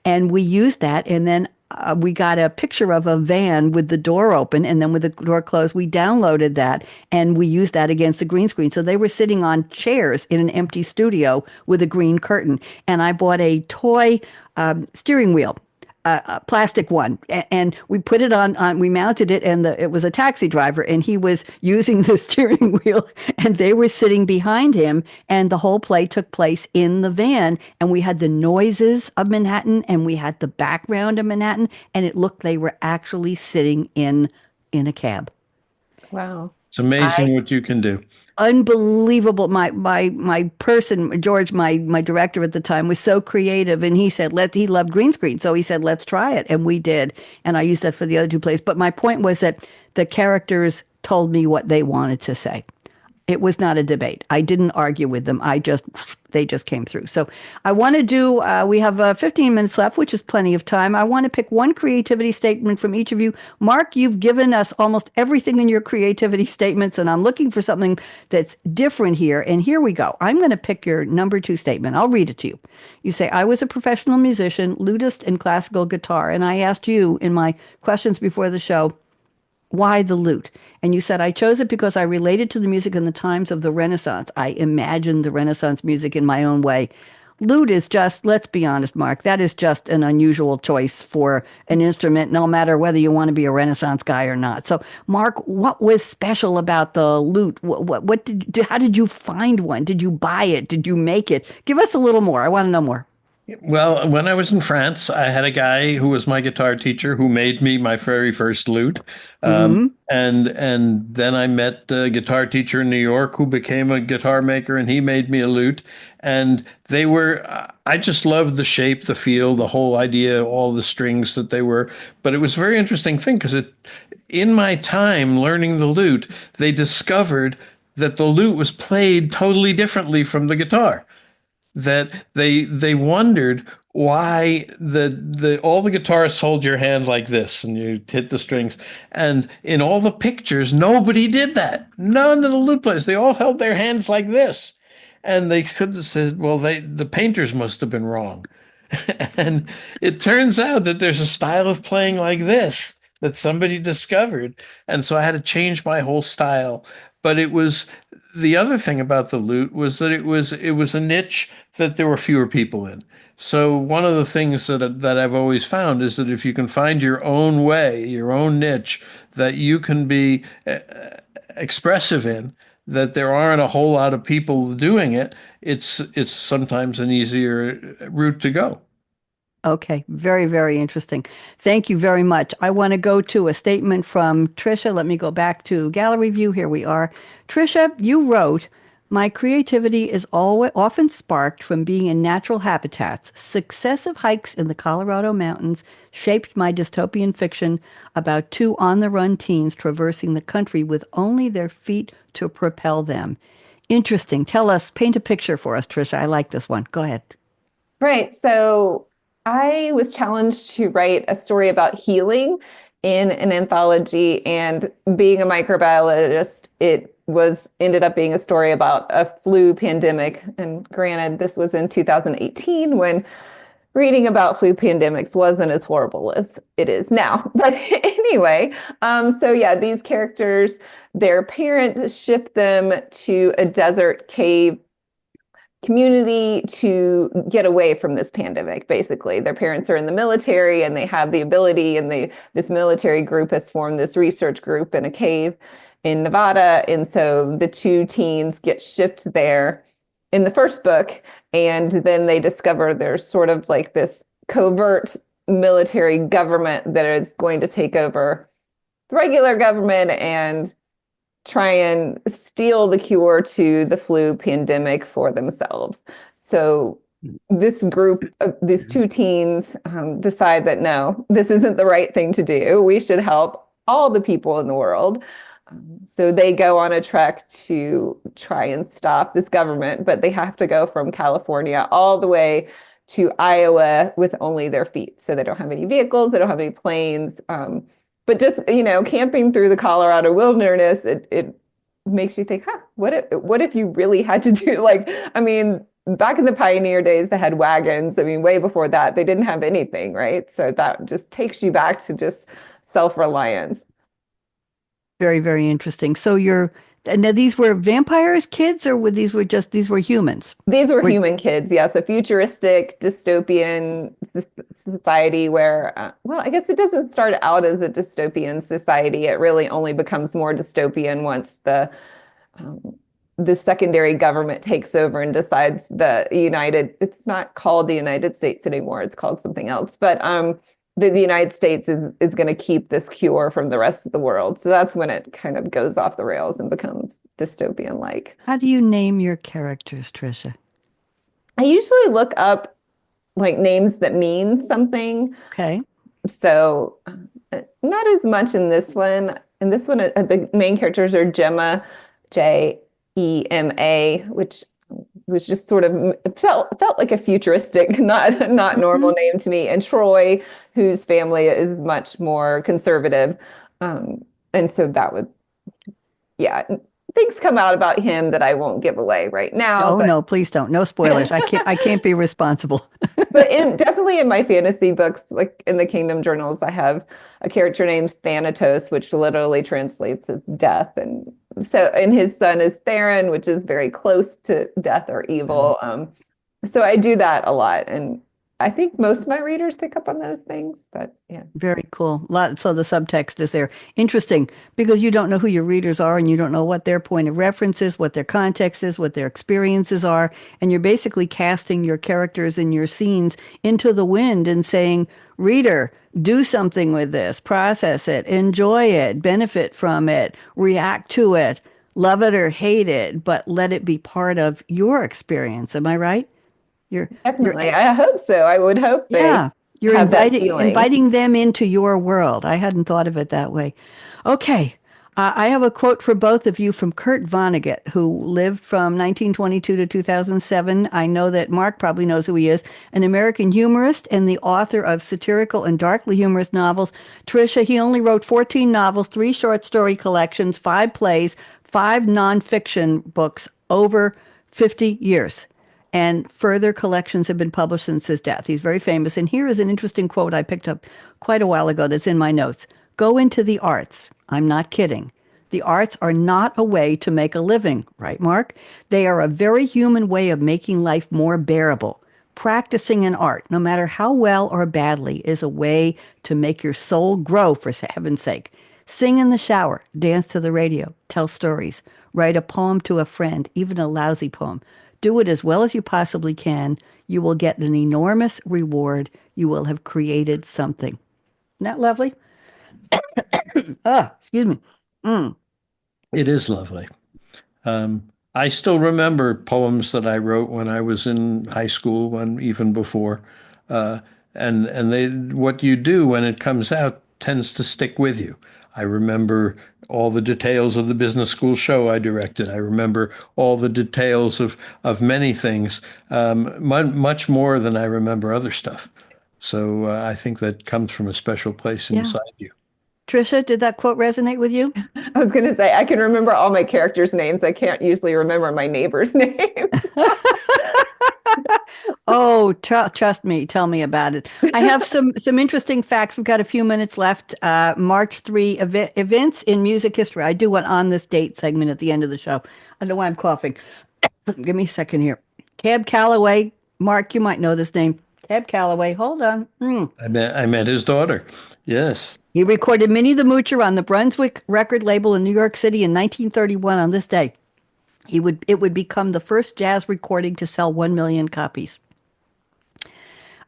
And we used that. And then we got a picture of a van with the door open, and then with the door closed, we downloaded that and we used that against the green screen. So they were sitting on chairs in an empty studio with a green curtain. And I bought a toy steering wheel, a plastic one, and we put it on. We mounted it, and it was a taxi driver, and he was using the steering wheel, and they were sitting behind him, and the whole play took place in the van, and we had the noises of Manhattan, and we had the background of Manhattan, and it looked they were actually sitting in a cab. Wow. It's amazing what you can do. Unbelievable. My person, George, my director at the time, was so creative, and he said he loved green screen, so he said let's try it, and we did, and I used that for the other two plays. But my point was that the characters told me what they wanted to say. It was not a debate. I didn't argue with them. They just came through. So I want to do, we have 15 minutes left, which is plenty of time. I want to pick one creativity statement from each of you. Marc, you've given us almost everything in your creativity statements, and I'm looking for something that's different here. And here we go. I'm going to pick your number 2 statement. I'll read it to you. You say, I was a professional musician, lutist, and classical guitar. And I asked you in my questions before the show, why the lute? And you said, I chose it because I related to the music in the times of the Renaissance. I imagined the Renaissance music in my own way. Lute is just, let's be honest, Marc, that is just an unusual choice for an instrument, no matter whether you want to be a Renaissance guy or not. So, Marc, what was special about the lute? How did you find one? Did you buy it? Did you make it? Give us a little more. I want to know more. Well, when I was in France, I had a guy who was my guitar teacher who made me my very first lute. And then I met a guitar teacher in New York who became a guitar maker, and he made me a lute. And I just loved the shape, the feel, the whole idea, all the strings that they were. But it was a very interesting thing because in my time learning the lute, they discovered that the lute was played totally differently from the guitar. That they wondered why all the guitarists hold your hand like this and you hit the strings, and in all the pictures nobody did that. None of the lute players, they all held their hands like this, and they could have said, well, the painters must have been wrong. And it turns out that there's a style of playing like this that somebody discovered, and so I had to change my whole style. But it was the other thing about the lute was that it was a niche that there were fewer people in. So one of the things that I've always found is that if you can find your own way, your own niche that you can be expressive in, that there aren't a whole lot of people doing it, it's sometimes an easier route to go. Okay, very, very interesting. Thank you very much. I want to go to a statement from Tricia. Let me go back to gallery view. Here we are. Tricia, you wrote, my creativity is often sparked from being in natural habitats. Successive hikes in the Colorado mountains shaped my dystopian fiction about 2 on-the-run teens traversing the country with only their feet to propel them. Interesting. Tell us, paint a picture for us, Tricia. I like this one. Go ahead. Right. So I was challenged to write a story about healing in an anthology, and being a microbiologist, it ended up being a story about a flu pandemic. And granted, this was in 2018 when reading about flu pandemics wasn't as horrible as it is now. But anyway, so yeah, these characters, their parents ship them to a desert cave community to get away from this pandemic. Basically, their parents are in the military and they have the ability, and this military group has formed this research group in a cave in Nevada. And so the 2 teens get shipped there in the first book, and then they discover there's sort of like this covert military government that is going to take over the regular government and try and steal the cure to the flu pandemic for themselves. So this group of these 2 teens decide that no, this isn't the right thing to do. We should help all the people in the world. So they go on a trek to try and stop this government, but they have to go from California all the way to Iowa with only their feet. So they don't have any vehicles, they don't have any planes. But just, camping through the Colorado wilderness, it makes you think, what if you really had to do, back in the pioneer days, they had wagons. I mean, way before that, they didn't have anything, right? So that just takes you back to just self-reliance. Very, very interesting. So now these were vampires, kids, or these were humans? These were human kids, yes. A futuristic dystopian society where, well, I guess it doesn't start out as a dystopian society. It really only becomes more dystopian once the secondary government takes over and decides it's not called the United States anymore. It's called something else. But the United States is going to keep this cure from the rest of the world. So that's when it kind of goes off the rails and becomes dystopian-like. How do you name your characters, Tricia? I usually look up like names that mean something. Okay. So not as much in this one. In this one, the main characters are Gemma, Jema, which was just sort of felt like a futuristic, not normal name to me. And Troy, whose family is much more conservative. And so that was, yeah, things come out about him that I won't give away right now. No, please don't. No spoilers. I can't be responsible. But definitely in my fantasy books, like in the Kingdom Journals, I have a character named Thanatos, which literally translates as death. And his son is Theron, which is very close to death or evil. So I do that a lot. And I think most of my readers pick up on those things, but yeah. Very cool. So the subtext is there. Interesting, because you don't know who your readers are and you don't know what their point of reference is, what their context is, what their experiences are. And you're basically casting your characters and your scenes into the wind and saying, reader, do something with this, process it, enjoy it, benefit from it, react to it, love it or hate it, but let it be part of your experience. Am I right? Definitely. I hope so. I would hope you're have inviting them into your world. I hadn't thought of it that way. Okay. I have a quote for both of you from Kurt Vonnegut, who lived from 1922 to 2007. I know that Mark probably knows who he is, an American humorist and the author of satirical and darkly humorous novels. Tricia, he only wrote 14 novels, 3 short story collections, 5 plays, 5 nonfiction books over 50 years. And further collections have been published since his death. He's very famous. And here is an interesting quote I picked up quite a while ago that's in my notes. Go into the arts. I'm not kidding. The arts are not a way to make a living, right, Mark? They are a very human way of making life more bearable. Practicing an art, no matter how well or badly, is a way to make your soul grow, for heaven's sake. Sing in the shower, dance to the radio, tell stories, write a poem to a friend, even a lousy poem. Do it as well as you possibly can. You will get an enormous reward. You will have created something. Isn't that lovely? Excuse me. It is lovely. I still remember poems that I wrote when I was in high school and even before. And what you do when it comes out tends to stick with you. I remember all the details of the business school show I directed. I remember all the details of many things, much more than I remember other stuff. So I think that comes from a special place inside you. Tricia, did that quote resonate with you? I was going to say, I can remember all my characters' names. I can't usually remember my neighbor's name. Oh, trust me. Tell me about it. I have some interesting facts. We've got a few minutes left. March 3 events in music history. I do one on this date segment at the end of the show. I don't know why I'm coughing. Give me a second here. Cab Calloway. Mark, you might know this name. Cab Calloway. Hold on. I met his daughter. Yes. He recorded Minnie the Moocher on the Brunswick record label in New York City in 1931 on this day. It would become the first jazz recording to sell 1 million copies.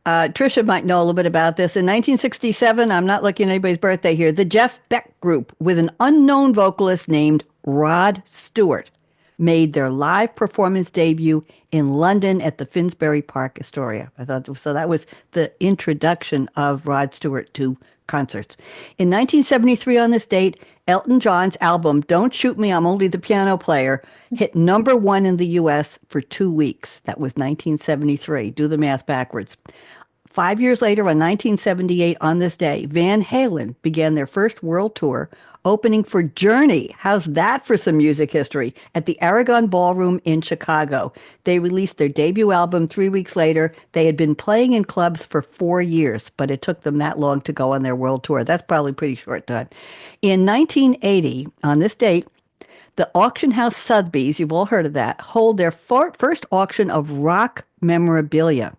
Tricia might know a little bit about this. In 1967, I'm not looking at anybody's birthday here, the Jeff Beck Group, with an unknown vocalist named Rod Stewart, made their live performance debut in London at the Finsbury Park Astoria. I thought so. That was the introduction of Rod Stewart to concerts. In 1973, on this date, Elton John's album "Don't Shoot Me, I'm Only the Piano Player" hit #1 in the U.S. for 2 weeks. That was 1973. Do the math backwards. 5 years later, in 1978, on this day, Van Halen began their first world tour, opening for Journey. How's that for some music history? At the Aragon Ballroom in Chicago. They released their debut album 3 weeks later. They had been playing in clubs for 4 years, but it took them that long to go on their world tour. That's probably a pretty short time. In 1980, on this date, the auction house Sotheby's, you've all heard of that, hold their first auction of rock memorabilia.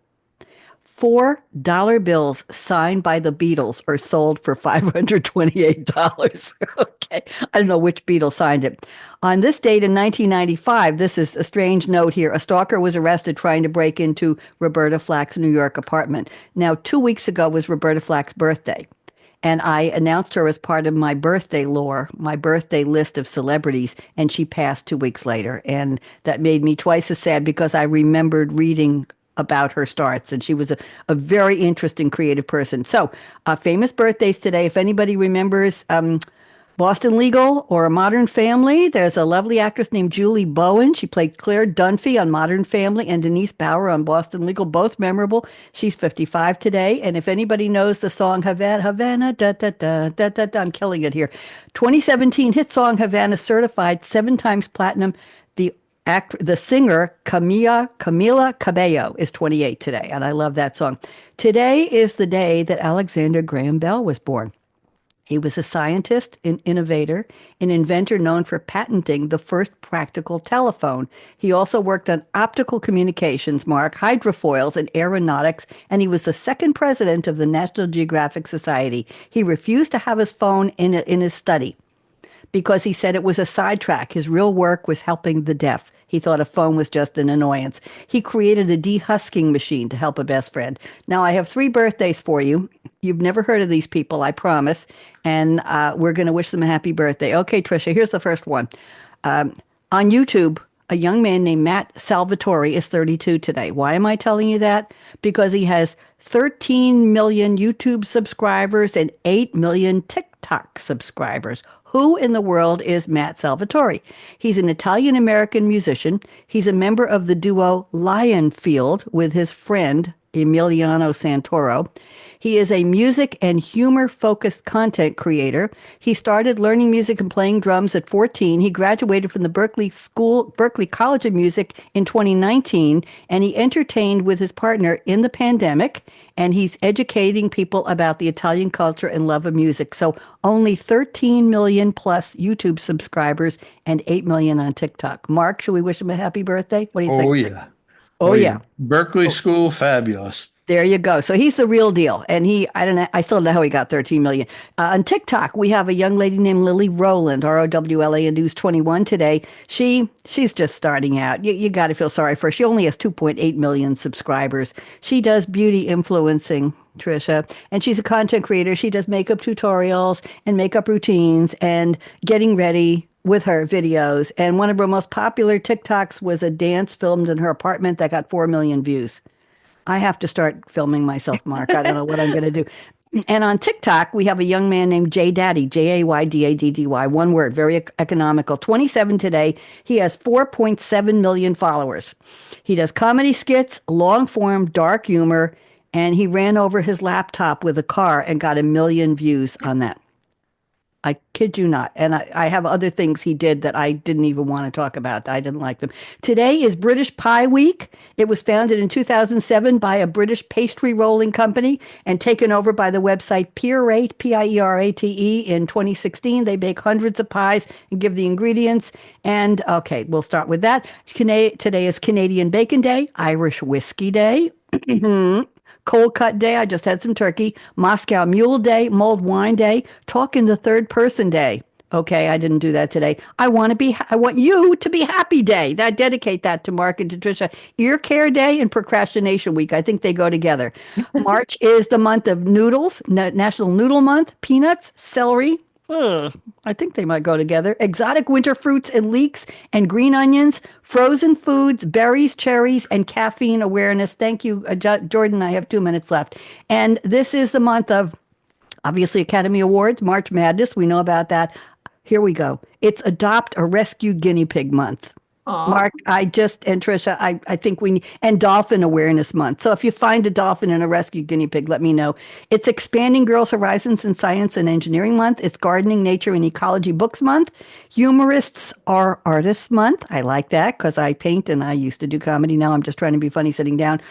$4 bills signed by the Beatles are sold for $528. Okay. I don't know which Beatle signed it. On this date in 1995, this is a strange note here. A stalker was arrested trying to break into Roberta Flack's New York apartment. Now, 2 weeks ago was Roberta Flack's birthday. And I announced her as part of my birthday lore, my birthday list of celebrities, and she passed 2 weeks later. And that made me twice as sad because I remembered reading about her starts, and she was a very interesting creative person. So, famous birthdays today. If anybody remembers Boston Legal or A Modern Family, there's a lovely actress named Julie Bowen. She played Claire Dunphy on Modern Family and Denise Bauer on Boston Legal, both memorable. She's 55 today. And if anybody knows the song Havana, Havana, da da da da da da, I'm killing it here. 2017 hit song Havana, certified 7 times platinum. The singer Camila Cabello is 28 today, and I love that song. Today is the day that Alexander Graham Bell was born. He was a scientist, an innovator, an inventor known for patenting the first practical telephone. He also worked on optical communications, Mark, hydrofoils, and aeronautics, and he was the second president of the National Geographic Society. He refused to have his phone in his study because he said it was a sidetrack. His real work was helping the deaf. He thought a phone was just an annoyance. He created a dehusking machine to help a best friend. Now, I have 3 birthdays for you. You've never heard of these people, I promise. And we're going to wish them a happy birthday. Okay, Tricia, here's the first one. On YouTube, a young man named Matt Salvatore is 32 today. Why am I telling you that? Because he has 13 million YouTube subscribers and 8 million TikTok subscribers. Who in the world is Matt Salvatore? He's an Italian-American musician. He's a member of the duo Lionfield with his friend Emiliano Santoro. He is a music and humor-focused content creator. He started learning music and playing drums at 14. He graduated from the Berklee College of Music in 2019, and he entertained with his partner in the pandemic, and he's educating people about the Italian culture and love of music. So only 13 million plus YouTube subscribers and 8 million on TikTok. Mark, should we wish him a happy birthday? What do you think? Oh, yeah. Oh, yeah. Berkeley School, fabulous. There you go. So he's the real deal. And I still don't know how he got 13 million. On TikTok, we have a young lady named Lily Rowland, Rowland, who's 21 today. She's just starting out. You got to feel sorry for her. She only has 2.8 million subscribers. She does beauty influencing, Tricia, and she's a content creator. She does makeup tutorials and makeup routines and getting ready with her videos. And one of her most popular TikToks was a dance filmed in her apartment that got 4 million views. I have to start filming myself, Mark. I don't know what I'm going to do. And on TikTok, we have a young man named Jay Daddy, Jaydaddy, one word, very economical. 27 today. He has 4.7 million followers. He does comedy skits, long form, dark humor, and he ran over his laptop with a car and got 1 million views on that. I kid you not. And I have other things he did that I didn't even want to talk about. I didn't like them. Today is British Pie Week. It was founded in 2007 by a British pastry rolling company and taken over by the website Pierate, Pierate, in 2016. They bake hundreds of pies and give the ingredients. And okay, we'll start with that. Today is Canadian Bacon Day, Irish Whiskey Day. Cold Cut Day, I just had some turkey. Moscow Mule Day, Mulled Wine Day, Talk in the Third Person Day. Okay, I didn't do that today. I want you to be Happy Day. Dedicate that to Mark and to Tricia. Ear Care Day and Procrastination Week. I think they go together. March is the month of noodles, National Noodle Month, peanuts, celery. I think they might go together. Exotic winter fruits and leeks and green onions, frozen foods, berries, cherries, and caffeine awareness. Thank you, Jordan. I have 2 minutes left. And this is the month of, obviously, Academy Awards, March Madness. We know about that. Here we go. It's Adopt a Rescued Guinea Pig Month. Aw. Mark, and Tricia, I think and Dolphin Awareness Month. So if you find a dolphin in a rescue guinea pig, let me know. It's Expanding Girls' Horizons in Science and Engineering Month. It's Gardening, Nature, and Ecology Books Month. Humorists are Artists Month. I like that because I paint and I used to do comedy. Now I'm just trying to be funny sitting down.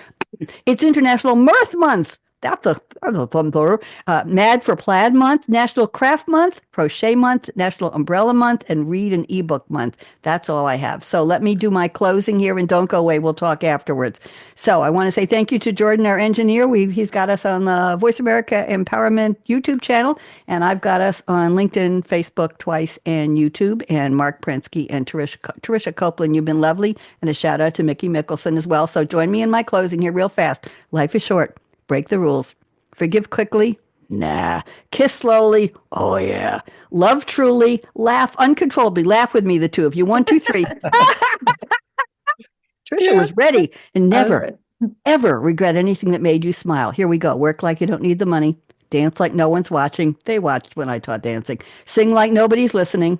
It's International Mirth Month. That's a thumb. Mad for Plaid Month, National Craft Month, Crochet Month, National Umbrella Month, and Read an Ebook Month. That's all I have. So let me do my closing here and don't go away. We'll talk afterwards. So I want to say thank you to Jordan, our engineer. He's got us on the Voice America Empowerment YouTube channel, and I've got us on LinkedIn, Facebook twice, and YouTube, and Marc Prensky and Tricia Copeland. You've been lovely, and a shout out to Mickey Mickelson as well. So join me in my closing here real fast. Life is short. Break the rules. Forgive quickly. Nah. Kiss slowly. Oh, yeah. Love truly. Laugh uncontrollably. Laugh with me, the two of you. 1, 2, 3. Tricia was ready and never, ever regret anything that made you smile. Here we go. Work like you don't need the money. Dance like no one's watching. They watched when I taught dancing. Sing like nobody's listening.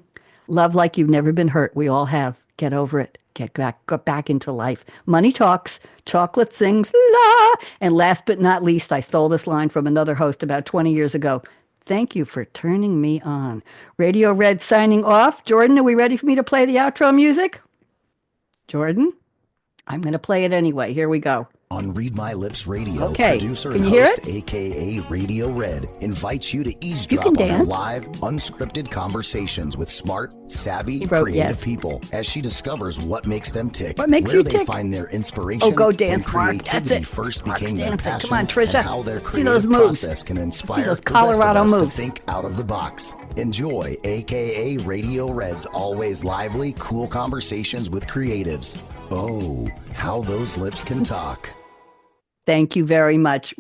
Love like you've never been hurt. We all have. Get over it. Get back into life. Money talks, chocolate sings, la. And last but not least, I stole this line from another host about 20 years ago. Thank you for turning me on. Radio Red signing off. Jordan, are we ready for me to play the outro music? Jordan? I'm going to play it anyway. Here we go. On Read My Lips Radio, Okay. producer Can and you hear host, aka Radio Red, invites you to eavesdrop on her dance. live, unscripted conversations with smart, savvy, He wrote creative yes. people as she discovers what makes them tick, What makes where you they tick? find their inspiration, Oh, go when dance, Mark. That's creativity it. first Mark's became their dancing. passion, Come on, Tricia. and how their See those creative moves. process can inspire those the rest Colorado of us moves. to think out of the box. Enjoy, aka Radio Red's always lively, cool conversations with creatives. Oh, how those lips can talk. Thank you very much.